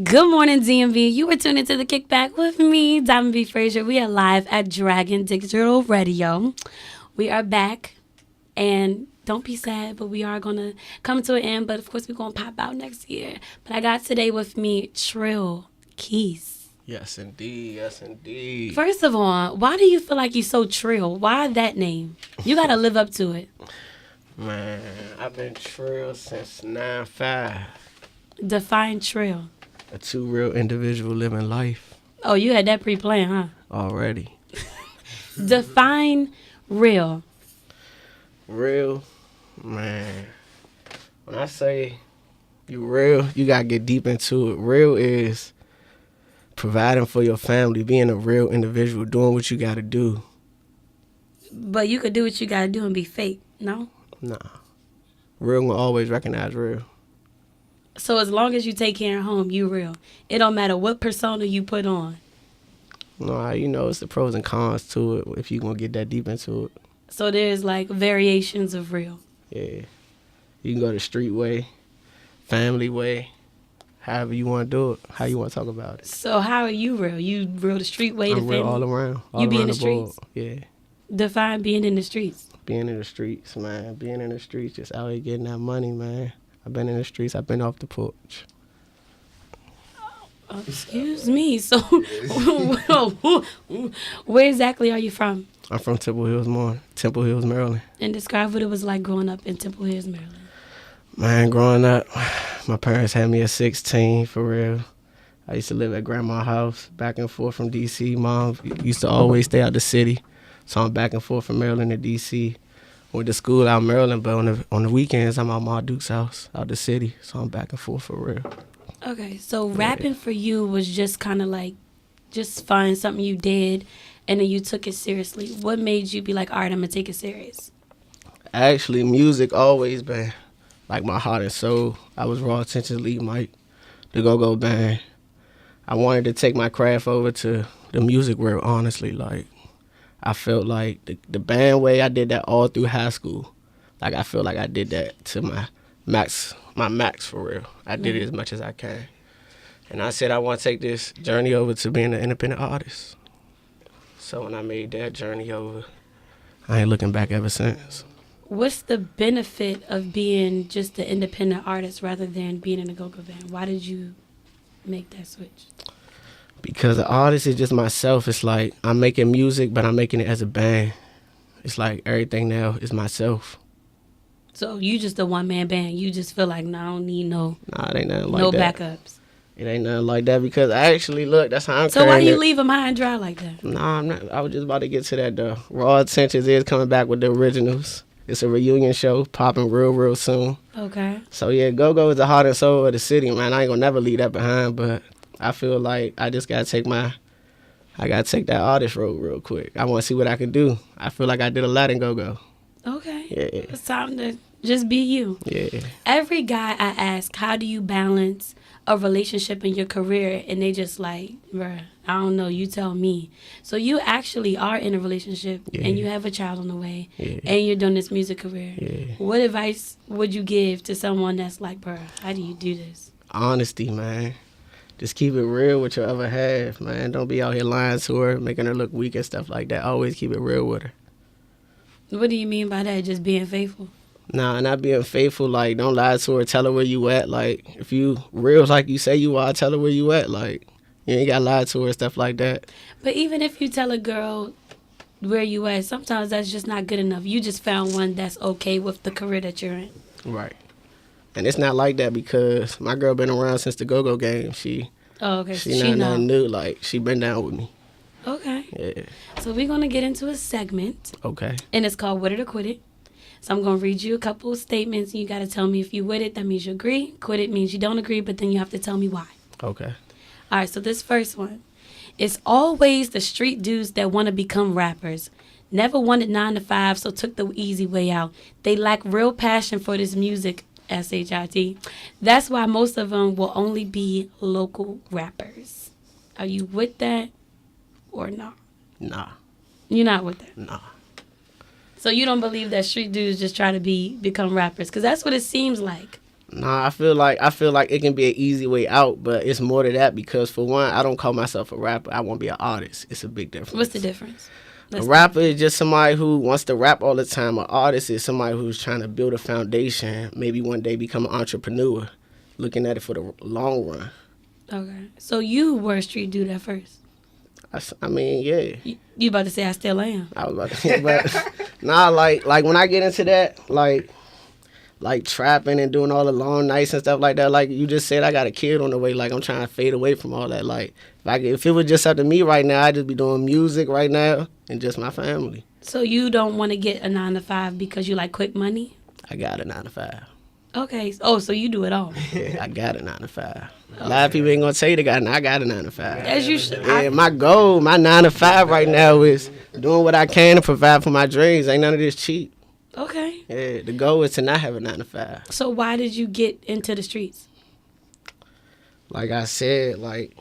Good morning, DMV. You were tuned into the Kick Back with me, Diamond B. Frazier. We are live at Dragon Digital Radio. We are back, and don't be sad, but we are going to come to an end. But, of course, we're going to pop out next year. But I got today with me Trill Quise. Yes, indeed. Yes, indeed. First of all, why do you feel like you're so Trill? Why that name? You got to live up to it. Man, I've been Trill since 9-5. Define Trill. A two real individual living life. Oh, you had that pre-planned, huh? Already. Define real. Real, man. When I say you real, you got to get deep into it. Real is providing for your family, being a real individual, doing what you got to do. But you could do what you got to do and be fake, no? Nah. Real will always recognize real. So as long as you take care of home, you real. It don't matter what persona you put on. No, you know, it's the pros and cons to it if you're going to get that deep into it. So there's like variations of real. Yeah. You can go the street way, family way, however you want to do it, how you want to talk about it. So how are you real? You real the street way? I'm real all around. You be in the streets? streets? Yeah. Define being in the streets. Being in the streets, man. Being in the streets, just out here getting that money, man. I've been in the streets. I've been off the porch. Oh, excuse me. So, where exactly are you from? I'm from Temple Hills, Maryland. And describe what it was like growing up in Temple Hills, Maryland. Man, growing up, my parents had me at 16, for real. I used to live at grandma's house, back and forth from D.C. Mom used to always stay out the city, so I'm back and forth from Maryland to D.C. Went to school out in Maryland, but on the weekends, I'm at Ma Duke's house, out the city, so I'm back and forth for real. Okay, so rapping for you was just kind of like, just fun, something you did, and then you took it seriously. What made you be like, all right, I'm going to take it serious? Actually, music always been like my heart and soul. I was Raw Attention Lead Mike, the Go-Go Band. I wanted to take my craft over to the music world, honestly. Like, I felt like the band way, I did that all through high school. Like, I feel like I did that to my max for real. I did it as much as I can. And I said I want to take this journey over to being an independent artist. So when I made that journey over, I ain't looking back ever since. What's the benefit of being just an independent artist rather than being in a go-go band? Why did you make that switch? Because the artist is just myself. It's like I'm making music, but I'm making it as a band. It's like everything now is myself. So you just a one-man band. You just feel like, no, I don't need no it ain't nothing like no that. backups. It ain't nothing like that because actually, look, that's how I'm So why you leave them high and dry like that? Nah, I'm not. I was just about to get to that, though. Raw Attentions is coming back with the originals. It's a reunion show popping real soon. Okay. So, yeah, Go-Go is the heart and soul of the city, man. I ain't going to never leave that behind, but I feel like I just got to take that artist road real quick. I want to see what I can do. I feel like I did a lot in Go-Go. Okay. Yeah. It's time to just be you. Yeah. Every guy I ask, how do you balance a relationship in your career? And they just like, bruh, I don't know, you tell me. So you actually are in a relationship and you have a child on the way and you're doing this music career. Yeah. What advice would you give to someone that's like, bruh, how do you do this? Honesty, man. Just keep it real with your other half, man. Don't be out here lying to her, making her look weak and stuff like that. Always keep it real with her. What do you mean by that? Just being faithful? Nah, not being faithful. Like, don't lie to her. Tell her where you at. Like, if you real like you say you are, tell her where you at. Like, you ain't got to lie to her, stuff like that. But even if you tell a girl where you at, sometimes that's just not good enough. You just found one that's okay with the career that you're in. Right. And it's not like that because my girl been around since the Go-Go game. She not nothing new. Like, she been down with me. Okay. Yeah. So we're going to get into a segment. Okay. And it's called With It or Quit It. So I'm going to read you a couple of statements, and you got to tell me if you with it, that means you agree. Quit it means you don't agree, but then you have to tell me why. Okay. All right, so this first one. It's always the street dudes that want to become rappers. Never wanted 9 to 5, so took the easy way out. They lack real passion for this music, SHIT. That's why most of them will only be local rappers. Are you with that or not? Nah. You're not with that? Nah. So you don't believe that street dudes just try to become rappers? Because that's what it seems like. Nah, I feel like it can be an easy way out, but it's more to that because for one, I don't call myself a rapper. I want to be an artist. It's a big difference. What's the difference? A rapper is just somebody who wants to rap all the time. An artist is somebody who's trying to build a foundation, maybe one day become an entrepreneur, looking at it for the long run. Okay. So you were a street dude at first. I mean, yeah. You about to say I still am. I was about to say, but nah, like when I get into that, like trapping and doing all the long nights and stuff like that, like you just said, I got a kid on the way. Like I'm trying to fade away from all that. Like if it was just up to me right now, I'd just be doing music right now and just my family. So you don't want to get a 9-to-5 because you like quick money? I got a 9-to-5. Okay. Oh, so you do it all. Yeah, I got a 9-to-5. A lot of people ain't gonna tell you I got a 9-to-5. As you should. Yeah, my goal, my 9-to-5 right now is doing what I can to provide for my dreams. Ain't none of this cheap. Okay. Yeah, the goal is to not have a 9-to-5. So why did you get into the streets? Like I said, like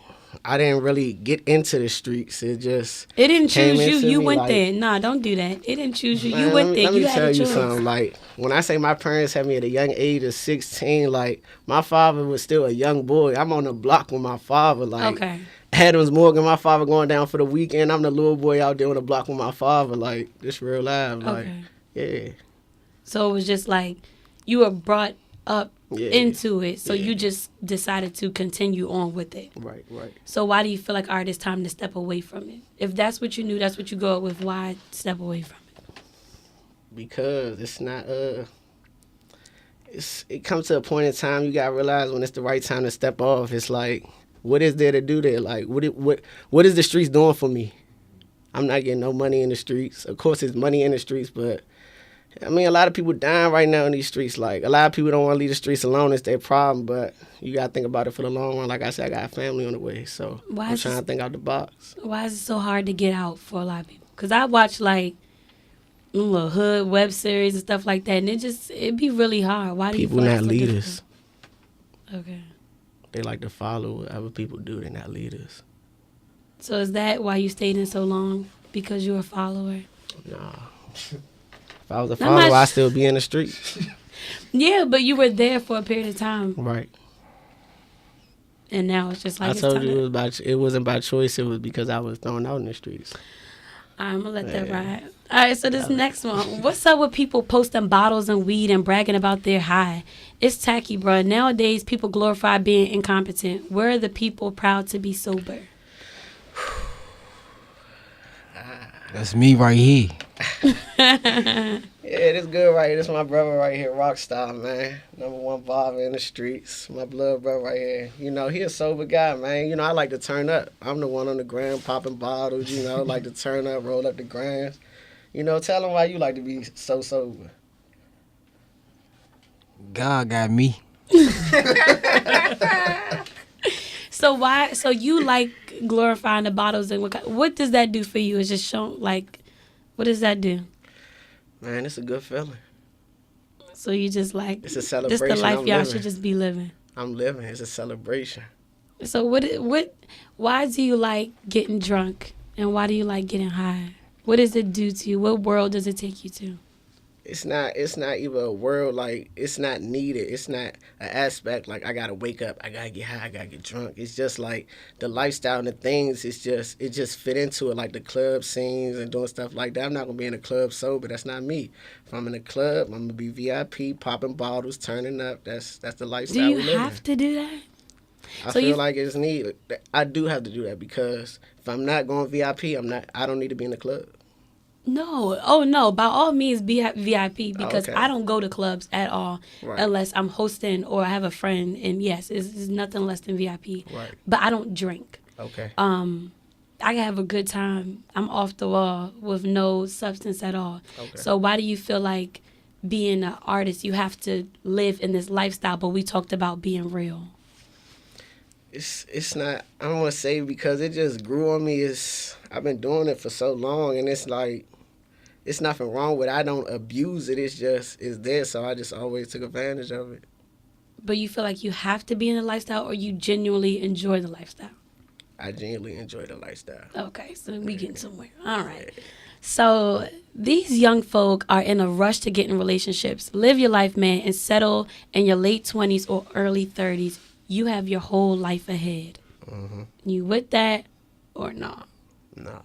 I didn't really get into the streets. It didn't choose you. You me, went like, there. Nah, don't do that. It didn't choose you. Man, You went there. Let me You had tell a you choice. something. Like when I say my parents had me at a young age of 16, like my father was still a young boy. I'm on the block with my father. Like Okay. Adams Morgan, my father going down for the weekend. I'm the little boy out there on the block with my father. Like this real life. Like Okay. yeah. So it was just like you were brought up Yeah. into it. So Yeah. you just decided to continue on with it. Right. So why do you feel like, all right, it's time to step away from it? If that's what you knew, that's what you go with, why step away from it? Because it's not it comes to a point in time you gotta realize when it's the right time to step off. It's like, what is there to do there? Like what is the streets doing for me? I'm not getting no money in the streets. Of course there's money in the streets, but I mean, a lot of people dying right now in these streets. Like, a lot of people don't want to leave the streets alone. It's their problem, but you got to think about it for the long run. Like I said, I got a family on the way, so I'm trying to think out the box. Why is it so hard to get out for a lot of people? Because I watch, like, little hood web series and stuff like that, and it'd be really hard. Why do people you feel not like it's so leaders. difficult? Okay. They like to follow what other people do. They're not leaders. So is that why you stayed in so long? Because you're a follower? Nah. If I was a follower, I'd still be in the streets. Yeah, but you were there for a period of time. Right. And now it's just like I it's told time you it wasn't by choice. It was because I was thrown out in the streets. I'm going to let that ride. All right, so this next one. What's up with people posting bottles and weed and bragging about their high? It's tacky, bro. Nowadays, people glorify being incompetent. Where are the people proud to be sober? That's me right here. Yeah, this good right here. This my brother right here, Rockstar, man. #1 barber in the streets. My blood brother right here. You know, he a sober guy, man. You know, I like to turn up. I'm the one on the gram popping bottles, you know, like to turn up, roll up the grams. You know, tell him why you like to be so sober. God got me. So you like glorifying the bottles and what does that do for you? It's just show like, what does that do? Man, it's a good feeling. So you just like, it's a celebration. This the life I'm y'all living. should just be living. I'm living. It's a celebration. So why do you like getting drunk and why do you like getting high? What does it do to you? What world does it take you to? It's not even a world, like, it's not needed. It's not an aspect, like, I got to wake up, I got to get high, I got to get drunk. It's just, like, the lifestyle and the things, it just fit into it, like the club scenes and doing stuff like that. I'm not going to be in a club sober. That's not me. If I'm in a club, I'm going to be VIP, popping bottles, turning up. That's the lifestyle we live in. Do you have to do that? I feel like it's needed. I do have to do that because if I'm not going VIP, I don't need to be in the club. No. Oh, no. By all means, be VIP because Okay. I don't go to clubs at all unless I'm hosting or I have a friend. And yes, it's nothing less than VIP. Right. But I don't drink. Okay. I can have a good time. I'm off the wall with no substance at all. Okay. So why do you feel like being an artist, you have to live in this lifestyle, but we talked about being real? It's not, I don't want to say because it just grew on me. I've been doing it for so long and it's like, it's nothing wrong with it. I don't abuse it. It's there. So I just always took advantage of it. But you feel like you have to be in the lifestyle or you genuinely enjoy the lifestyle? I genuinely enjoy the lifestyle. Okay, so we getting somewhere. All right. So these young folk are in a rush to get in relationships. Live your life, man, and settle in your late 20s or early 30s. You have your whole life ahead. You with that or not? Nah.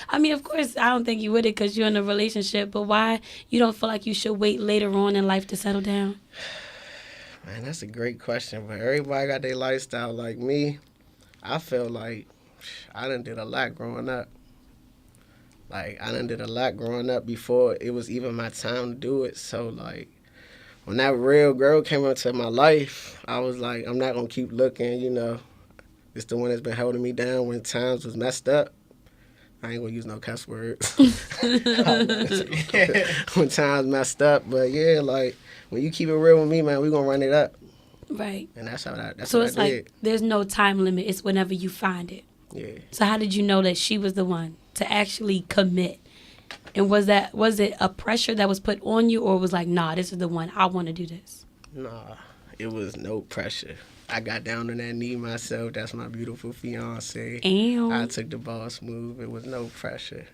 I mean, of course, I don't think you with it because you're in a relationship. But why you don't feel like you should wait later on in life to settle down? Man, that's a great question. But everybody got their lifestyle. Like me, I feel like I done did a lot growing up. Like, I done did a lot growing up before it was even my time to do it. So, like, when that real girl came into my life, I was like, I'm not going to keep looking, you know. It's the one that's been holding me down when times was messed up. I ain't going to use no cuss words. When times messed up. But, yeah, like, when you keep it real with me, man, we going to run it up. Right. And that's how that's so what it's I like did. there's no time limit. It's whenever you find it. Yeah. So how did you know that she was the one to actually commit? And was it a pressure that was put on you, or was like, nah, this is the one, I want to do this? Nah, it was no pressure. I got down on that knee myself. That's my beautiful fiance. I took the boss move. It was no pressure.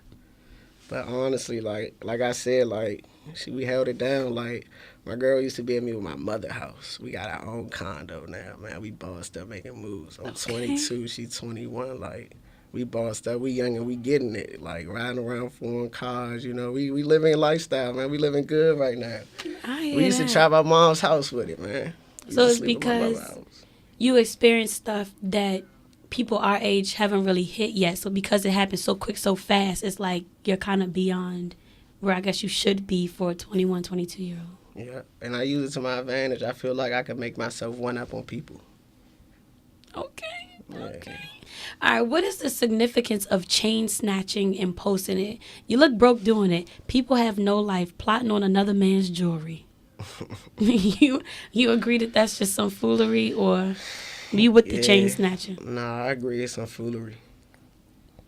But honestly, like I said, like, we held it down. Like, my girl used to be at me with my mother house. We got our own condo now, man. We bossed up making moves. I'm 22, she's 21. Like, we bossed up. We young and we getting it. Like, riding around foreign cars, you know. We living lifestyle, man. We living good right now. We used to chop our mom's house with it, man. So it's because you experienced stuff that people our age haven't really hit yet. So because it happened so quick, so fast, it's like you're kind of beyond where I guess you should be for a 21, 22-year-old. Yeah, and I use it to my advantage. I feel like I can make myself one up on people. Okay. Yeah. Okay. All right, what is the significance of chain snatching and posting it? You look broke doing it. People have no life plotting on another man's jewelry. You agree that that's just some foolery, or you with the chain snatching? Nah, I agree it's some foolery.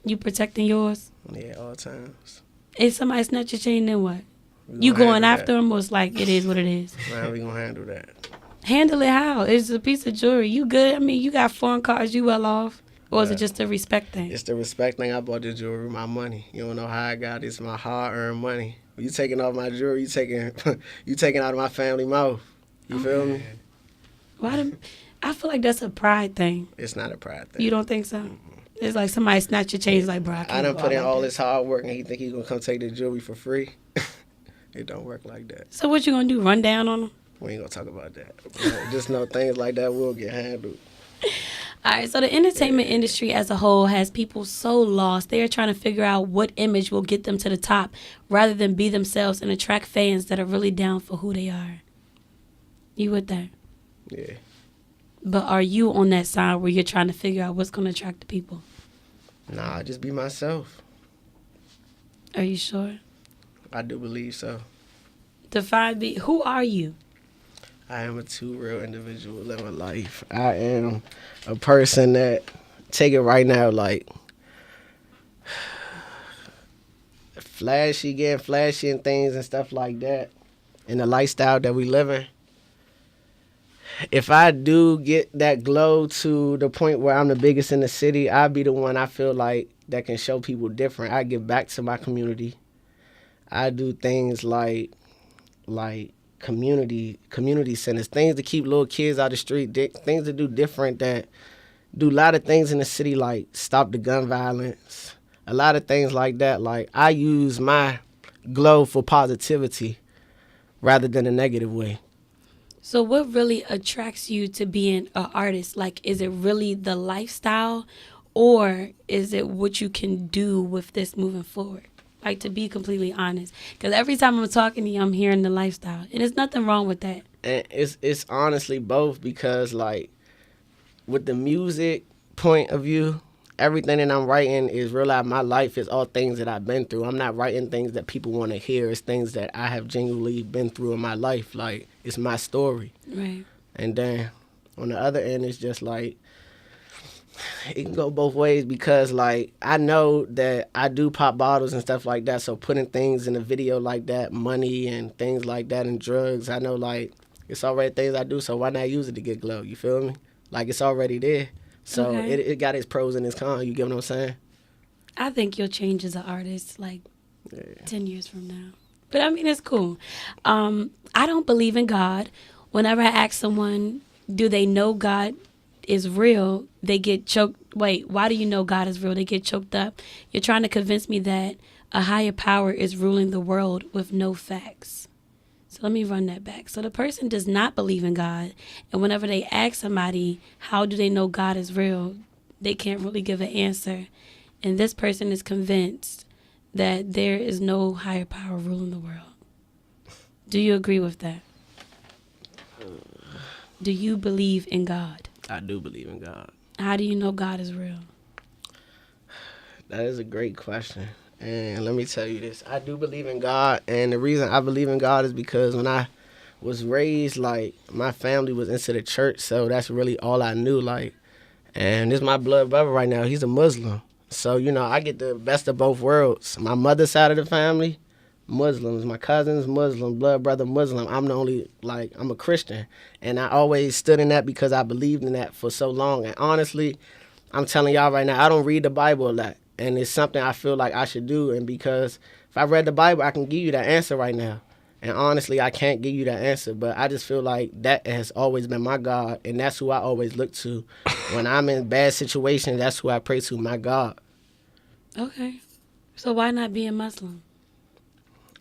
You protecting yours? Yeah, all times. If somebody snatch your chain, then what? You going after them, or it's like it is what it is? Nah, we gonna handle that. Handle it how? It's a piece of jewelry. You good? I mean, you got foreign cars, you well off? Or is it just a respect thing? It's the respect thing. I bought the jewelry with my money. You don't know how I got it. It's my hard-earned money. You taking off my jewelry, you taking out of my family mouth. You feel me? I feel like that's a pride thing. It's not a pride thing. You don't think so? Mm-hmm. It's like somebody snatch your chains like, bro, I done put in all this hard work and he think he gonna come take the jewelry for free. It don't work like that. So what you gonna do, run down on them? We ain't gonna talk about that. Just know things like that will get handled. All right, so the entertainment industry as a whole has people so lost. They are trying to figure out what image will get them to the top rather than be themselves and attract fans that are really down for who they are. You with that? Yeah. But are you on that side where you're trying to figure out what's going to attract the people? Nah, just be myself. Are you sure? I do believe so. Who are you? I am a real individual living life. I am a person that, take it right now, like, getting flashy and things and stuff like that, in the lifestyle that we live in. If I do get that glow to the point where I'm the biggest in the city, I'll be the one I feel like that can show people different. I give back to my community. I do things like community centers, things to keep little kids out of the street, things to do different, that do a lot of things in the city, like stop the gun violence, a lot of things like that. Like, I use my glow for positivity rather than a negative way. So what really attracts you to being an artist? Like, is it really the lifestyle, or is it what you can do with this moving forward? Like, to be completely honest, because every time I'm talking to you, I'm hearing the lifestyle, and there's nothing wrong with that. And it's honestly both, because, like, with the music point of view, everything that I'm writing is real life. My life is all things that I've been through. I'm not writing things that people want to hear. It's things that I have genuinely been through in my life. Like, it's my story. Right. And then on the other end, it's just like, it can go both ways, because, like, I know that I do pop bottles and stuff like that, so putting things in a video like that, money and things like that and drugs, I know, like, it's already things I do, so why not use it to get glow, you feel me? Like, it's already there. So it got its pros and its cons, you get what I'm saying? I think you'll change as an artist, like Yeah. 10 years from now. But I mean, it's cool. I don't believe in God. Whenever I ask someone, do they know God is real, they get choked. Wait, why do you know God is real? They get choked up. You're trying to convince me that a higher power is ruling the world with no facts. So let me run that back. So the person does not believe in God. And whenever they ask somebody, how do they know God is real? They can't really give an answer. And this person is convinced that there is no higher power ruling the world. Do you agree with that? Do you believe in God? I do believe in God. How do you know God is real? That is a great question. And let me tell you this. I do believe in God. And the reason I believe in God is because when I was raised, like, my family was into the church. So that's really all I knew. Like, and this is my blood brother right now. He's a Muslim. So, you know, I get the best of both worlds. My mother's side of the family, Muslims. My cousin's Muslim, blood brother Muslim. I'm the only, like, I'm a Christian. And I always stood in that because I believed in that for so long. And honestly, I'm telling y'all right now, I don't read the Bible a lot. And it's something I feel like I should do. And because if I read the Bible, I can give you that answer right now. And honestly, I can't give you that answer. But I just feel like that has always been my God. And that's who I always look to. When I'm in bad situations, that's who I pray to, my God. Okay. So why not be a Muslim?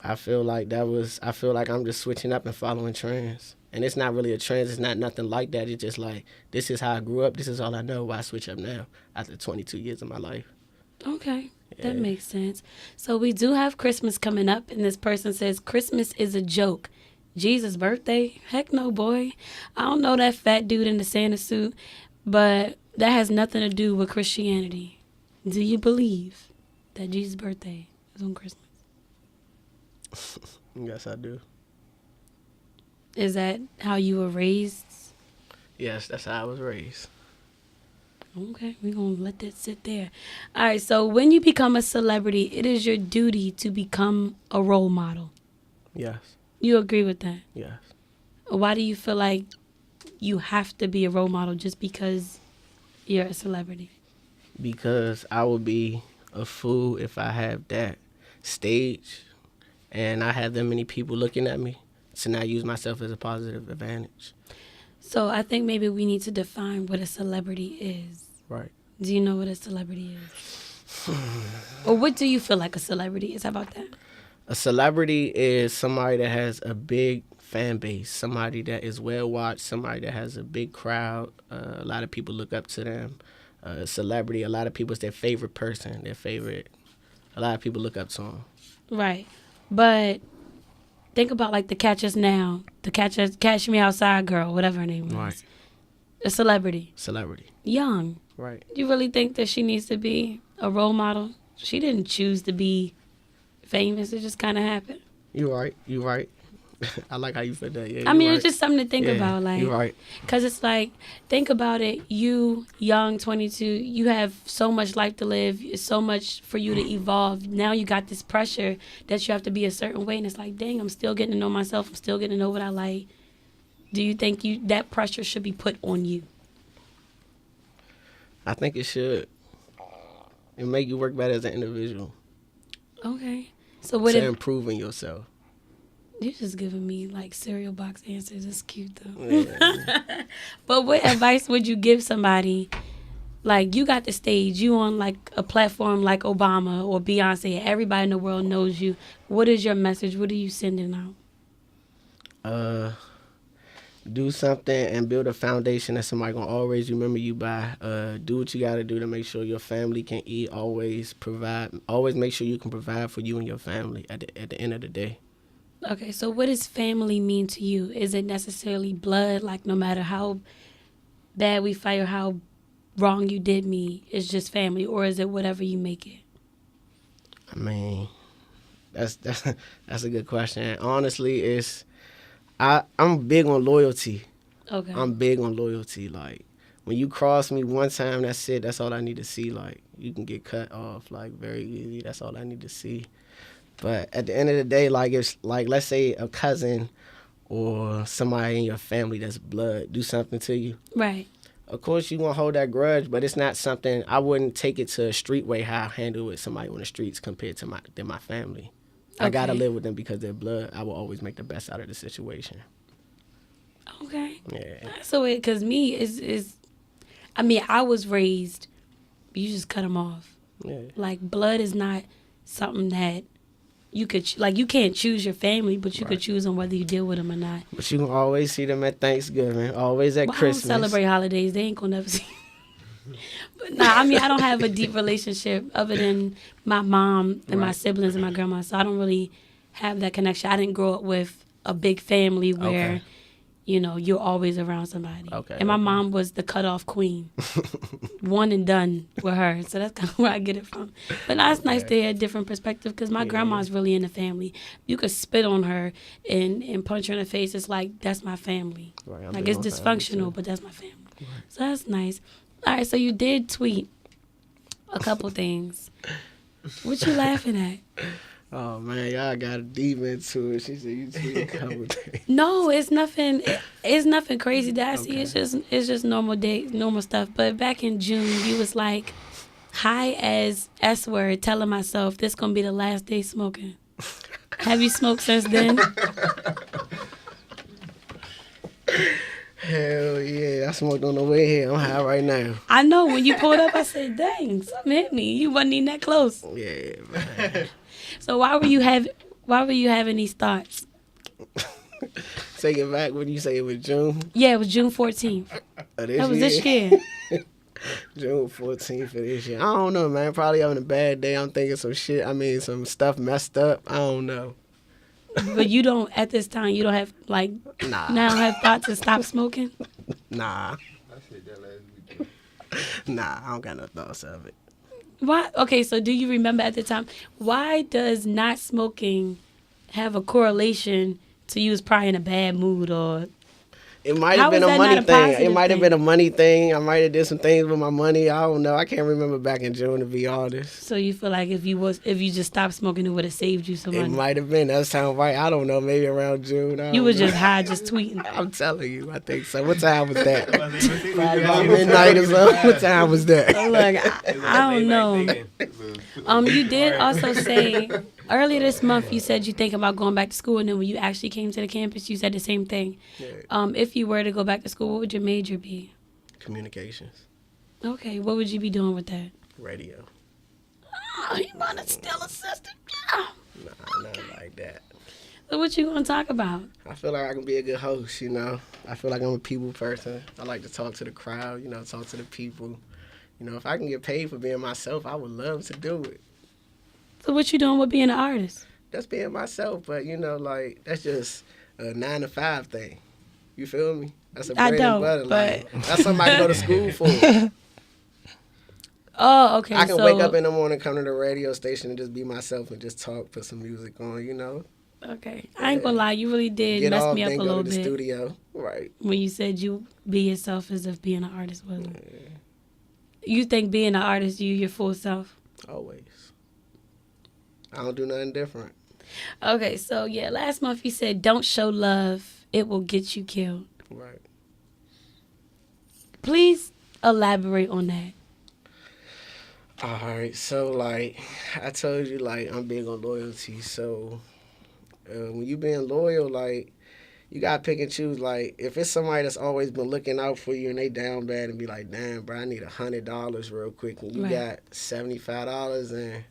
I feel like I'm just switching up and following trends. And it's not really a trend. It's not nothing like that. It's just like, this is how I grew up. This is all I know. Why switch up now after 22 years of my life? Okay. Yeah. That makes sense. So we do have Christmas coming up, and this person says Christmas is a joke. Jesus' birthday? Heck no, boy. I don't know that fat dude in the Santa suit, but that has nothing to do with Christianity. Do you believe that Jesus' birthday is on Christmas? Yes, I do. Is that how you were raised? Yes, that's how I was raised. Okay, we're going to let that sit there. All right, so when you become a celebrity, it is your duty to become a role model. Yes, You agree with that? yes. Why do you feel like you have to be a role model just because you're a celebrity? Because I would be a fool if I have that stage and I have that many people looking at me to not use myself as a positive advantage. So I think maybe we need to define what a celebrity is. Right. Do you know what a celebrity is? Or what do you feel like a celebrity is? How about that? A celebrity is somebody that has a big fan base, somebody that is well watched, somebody that has a big crowd. A lot of people look up to them. Celebrity, a lot of people, it's their favorite person, a lot of people look up to them. Right. But think about like the Catch Me Outside girl, whatever her name was. Right. A celebrity. Celebrity. Young. Right. You really think that she needs to be a role model? She didn't choose to be famous. It just kind of happened. You right. I like how you put that. Yeah, I mean, right. it's just something to think about. Like, You're right. because it's like, think about it. You, young, 22, you have so much life to live, so much for you to evolve. Now you got this pressure that you have to be a certain way. And it's like, dang, I'm still getting to know myself. I'm still getting to know what I like. Do you think that pressure should be put on you? I think it should. It make you work better as an individual. Okay. So what to if... improving yourself. You're just giving me, like, cereal box answers. It's cute, though. Yeah. But what advice would you give somebody? Like, you got the stage. You on, like, a platform like Obama or Beyonce. Everybody in the world knows you. What is your message? What are you sending out? Do something and build a foundation that somebody gonna always remember you by. Do what you gotta do to make sure your family can eat. Always provide. Always make sure you can provide for you and your family at the end of the day. Okay, so what does family mean to you? Is it necessarily blood? Like, no matter how bad we fight or how wrong you did me, it's just family? Or is it whatever you make it? I mean, that's a good question. Honestly, I'm big on loyalty. Okay. I'm big on loyalty. Like, when you cross me one time, that's it. That's all I need to see. Like, you can get cut off, like, very easy. That's all I need to see. But at the end of the day, like, it's like, let's say a cousin or somebody in your family that's blood do something to you. Right. of course you gonna hold that grudge, but it's not something I wouldn't take it to a street way how I handle with somebody on the streets compared to my family. I gotta live with them because they're blood. I will always make the best out of the situation. Okay. Yeah. So it, cause me is, I mean, I was raised, you just cut them off. Yeah. Like blood is not something that you could like. You can't choose your family, but you could choose on whether you deal with them or not. But you can always see them at Thanksgiving, always at Christmas. I don't celebrate holidays. They ain't gonna never see. But nah, I mean, I don't have a deep relationship other than my mom and my siblings and my grandma. So I don't really have that connection. I didn't grow up with a big family where, you know, you're always around somebody. Okay. And my mom was the cutoff queen. One and done with her. So that's kind of where I get it from. But that's nice to hear a different perspective because my grandma's really in the family. You could spit on her and punch her in the face. It's like, that's my family. Right, like, it's dysfunctional, but that's my family. Right. So that's nice. All right, so you did tweet a couple things. What you laughing at? Oh, man, y'all got deep into it. She said you tweeted a couple things. No, it's nothing. It's nothing crazy that I see. It's just normal normal stuff. But back in June, you was like, high as S word, telling myself this gonna be the last day smoking. Have you smoked since then? Hell yeah, I smoked on the way here. I'm high right now. I know. When you pulled up, I said, dang, something hit me. You wasn't even that close. Yeah, man. So why were you having these thoughts? Take it back when you say it was June. Yeah, it was June 14th. That was this year. June 14th of this year. I don't know, man. Probably having a bad day. I'm thinking some shit. I mean, some stuff messed up. I don't know. But you don't, at this time, you don't have, like, now have thoughts to stop smoking? Nah. Nah, I don't got no thoughts of it. Why? Okay, so do you remember at the time, why does not smoking have a correlation to you was probably in a bad mood or... It might have been a money thing. It might have been a money thing. I might have did some things with my money. I don't know. I can't remember back in June, to be honest. So you feel like if you just stopped smoking, it would have saved you some money? It might have been. That sounds right. I don't know. Maybe around June. You was just high, just tweeting. I'm telling you. I think so. What time was that? Probably about midnight or so. What time was that? Look, I don't know. You did also say... Earlier this month, you said you think about going back to school, and then when you actually came to the campus, you said the same thing. Yeah. If you were to go back to school, what would your major be? Communications. Okay, what would you be doing with that? Radio. Oh, you want to still assistant? Oh. Nah, nothing like that. So what you going to talk about? I feel like I can be a good host, you know. I feel like I'm a people person. I like to talk to the crowd, you know, talk to the people. You know, if I can get paid for being myself, I would love to do it. So what you doing with being an artist? Just being myself, but you know, like that's just a 9 to 5 thing. You feel me? That's a bread and butter. Like, that's something I can go to school for. Oh, okay. I can wake up in the morning, come to the radio station, and just be myself and just talk, put some music on. You know. Okay, I ain't gonna lie, you really did mess me up a little bit. Get off, then go to the studio, right? When you said you be yourself as if being an artist wasn't. Yeah. You think being an artist, you your full self? Always. I don't do nothing different. Okay, so yeah, last month you said, don't show love, it will get you killed. Right. Please elaborate on that. All right, so like I told you, like I'm big on loyalty. So when you being loyal, like you gotta pick and choose. Like if it's somebody that's always been looking out for you and they down bad and be like, damn, bro, I need $100 real quick, and you got $75 and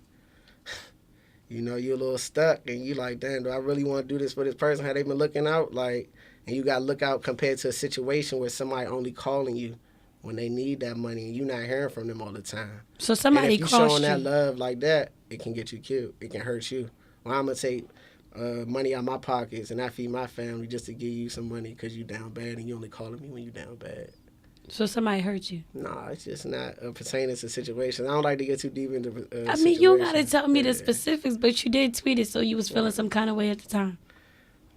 you know, you're a little stuck, and you like, damn, do I really want to do this for this person? Have they been looking out? Like, and you got to look out compared to a situation where somebody only calling you when they need that money, and you're not hearing from them all the time. So somebody calls you. If you're showing that love like that, it can get you killed. It can hurt you. Well, I'm going to take money out of my pockets, and I feed my family just to give you some money because you down bad, and you only calling me when you down bad. So somebody hurt you? Nah, it's just not pertaining to situations. I don't like to get too deep into I mean, you don't got to tell me the specifics, but you did tweet it, so you was feeling some kind of way at the time.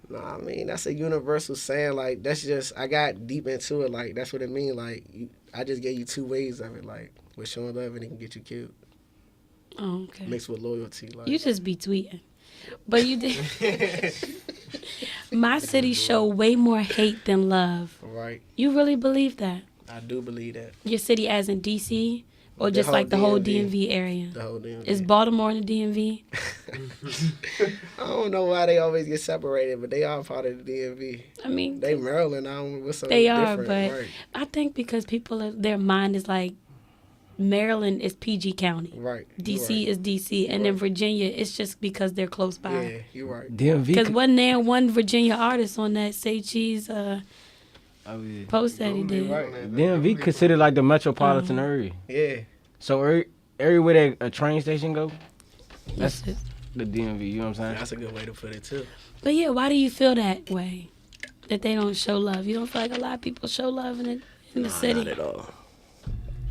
Nah, I mean, that's a universal saying. Like, that's just, I got deep into it. Like, that's what it means. Like, I just gave you 2 ways of it. Like, with showing love and it can get you killed. Oh, okay. Mixed with loyalty. Like. You just be tweeting. But you did. My city show way more hate than love. Right. You really believe that? I do believe that. Your city as in DC? Or The just whole like the whole DMV. DMV area? The whole DMV. Is Baltimore in the DMV? I don't know why they always get separated, but they are part of the DMV. I mean, They Maryland. I don't know what's so they different. are, but right. I think because their mind is like, Maryland is PG County. Right. You DC right. is DC. And then right. Virginia, it's just because they're close by. Yeah, you right. DMV. Because wasn't there one Virginia artist on that Say Cheese post that he You did? right. DMV considered like the metropolitan area. Yeah. So everywhere that a train station go, That's that's the DMV. You know what I'm saying? That's a good way to put it too. But yeah, why do you feel that way? That they don't show love? You don't feel like a lot of people show love in the city? Not at all.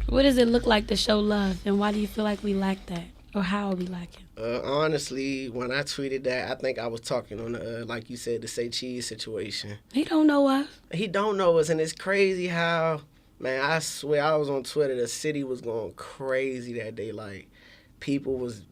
What does it look like to show love? And why do you feel like we lack that? Or how are we lacking? Honestly, when I tweeted that, I think I was talking on the, like you said, the Say Cheese situation. He don't know us. He don't know us, and it's crazy how, man, I swear I was on Twitter, the city was going crazy that day. Like, people was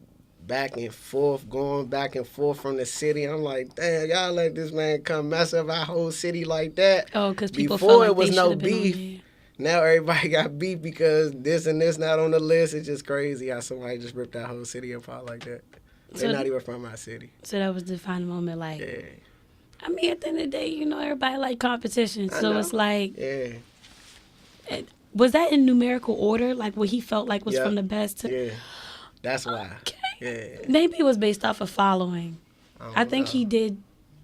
going back and forth from the city. I'm like, damn, y'all let this man come mess up our whole city like that. Oh, because people Before feel like it was they no should have been on beef. there. Now everybody got beef because this and this not on the list. It's just crazy how somebody just ripped that whole city apart like that. They're So- not even from my city. So that was the final moment. Like, Yeah, I mean, at the end of the day, everybody like competition. I So know. it's like, yeah, was that in numerical order? Like what he felt like was Yeah. from the best to. yeah. That's why. Okay. Yeah. Maybe it was based off of following. I don't think know. he did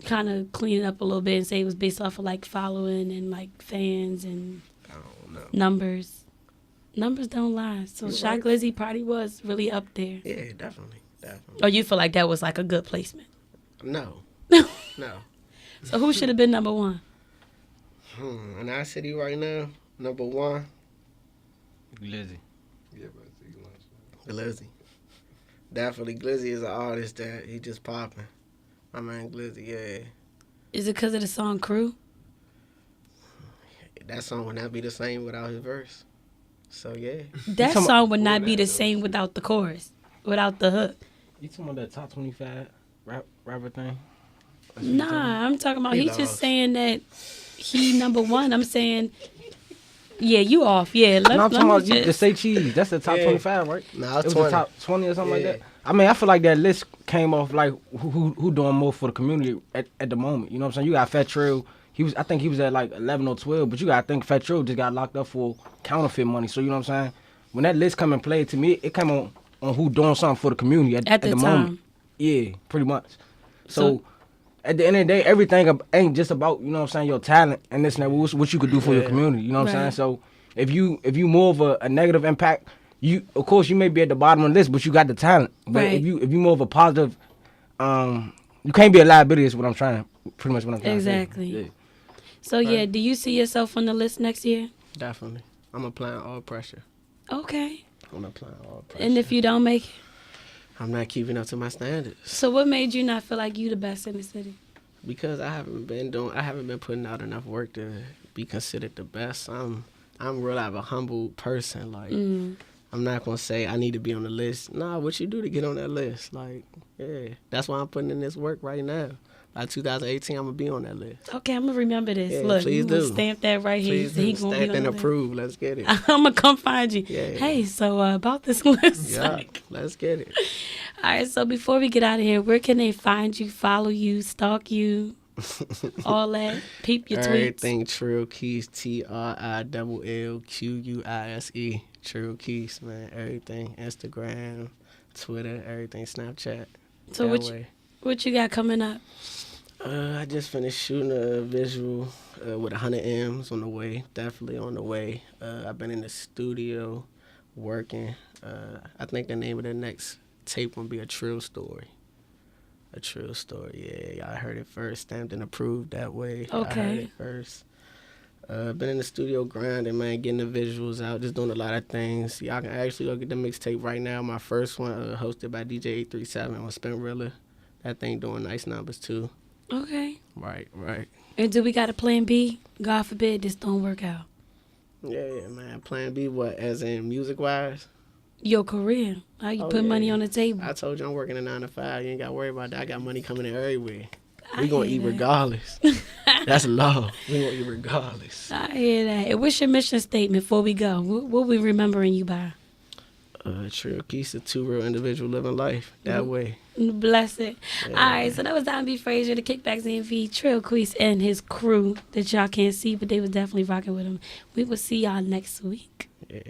kind of clean it up a little bit and say it was based off of like following and like fans and I don't know. numbers. Numbers don't lie. So You're Shy right. Glizzy probably was really up there. Yeah, definitely. Definitely. Or you feel like that was like a good placement. No. No. So who should have been number one? In our city right now, number one, Glizzy. Glizzy. Definitely, Glizzy is an artist that he just popping. My man Glizzy, yeah. Is it because of the song Crew? That song would not be the same without his verse. So, yeah. That talking song would not be the same without the chorus, without the hook. You talking about that top 25 rapper thing? Nah, I'm talking about He he's lost. just saying that he number one. I'm saying, yeah, you off. Yeah, No, I'm let talking me about the just. Say Cheese. That's the top Yeah. 25, right? Nah, It was 20. the top 20 or something like Yeah. that. I mean, I feel like that list came off like who doing more for the community at the moment. You know what I'm saying? You got Fat Trill. I think he was at like 11 or 12, but you got to think Fat Trill just got locked up for counterfeit money. So you know what I'm saying? When that list come and play, to me, it came on who doing something for the community at the the time. moment. Yeah, pretty much. So- So at the end of the day, everything ain't just about, you know what I'm saying, your talent and this and that, what you could do for your Yeah. community. You know what I'm Right. saying? So if you more of a negative impact, of course you may be at the bottom of the list, but you got the talent. But Right. if you more of a positive, you can't be a liability. Is what I'm trying. Pretty much what I'm trying Exactly. to say. Yeah. So yeah, do you see yourself on the list next year? Definitely. I'm applying all pressure. Okay. I'm applying all pressure. And if you don't make it, I'm not keeping up to my standards so what made you not feel like you the best in the city? because I haven't been putting out enough work to be considered the best. I'm real of a humble person. Like I'm not gonna say I need to be on the list. Nah, what you do to get on that list? Like, yeah, that's why I'm putting in this work right now. By 2018, I'm gonna be on that list. Okay, I'm gonna remember this. Yeah, Look, please you gonna do. stamp that right here. Please So he do. gonna Stamp be on and the list. approve. Let's get it. I'm gonna come find you. Yeah. Hey, so about this list. Yeah, let's get it. All right, so before we get out of here, where can they find you, follow you, stalk you, all that? Peep your tweets. Everything Trill Quise, TRILLQUISE. Trill Quise, man. Everything. Instagram, Twitter, everything. Snapchat. So that what you got coming up? I just finished shooting a visual with 100 M's on the way. Definitely on the way. I've been in the studio working. I think the name of the next tape will be A Trill Story. A Trill Story, yeah. Y'all heard it first. Stamped and approved that way. Y'all heard Okay. it first. Been in the studio grinding, man, getting the visuals out, just doing a lot of things. Y'all can actually go get the mixtape right now. My first one, hosted by DJ 837 on Spinrilla. That thing doing nice numbers too. Okay. Right. And do we got a plan B? God forbid this don't work out. Yeah, man. Plan B, what? As in music wise? Your career. How you put money on the table. I told you I'm working a 9 to 5. You ain't got to worry about that. I got money coming in everywhere. I We gonna hear eat that. regardless. That's love. We want you regardless. I hear that. And what's your mission statement before we go? What we remembering you by? Trill Quise, two real individual living life that way. Bless it. Yeah. All right, so that was Don B. Frazier, the Kick Back DMV, Trill Quise, and his crew that y'all can't see, but they was definitely rocking with him. We will see y'all next week. Yeah.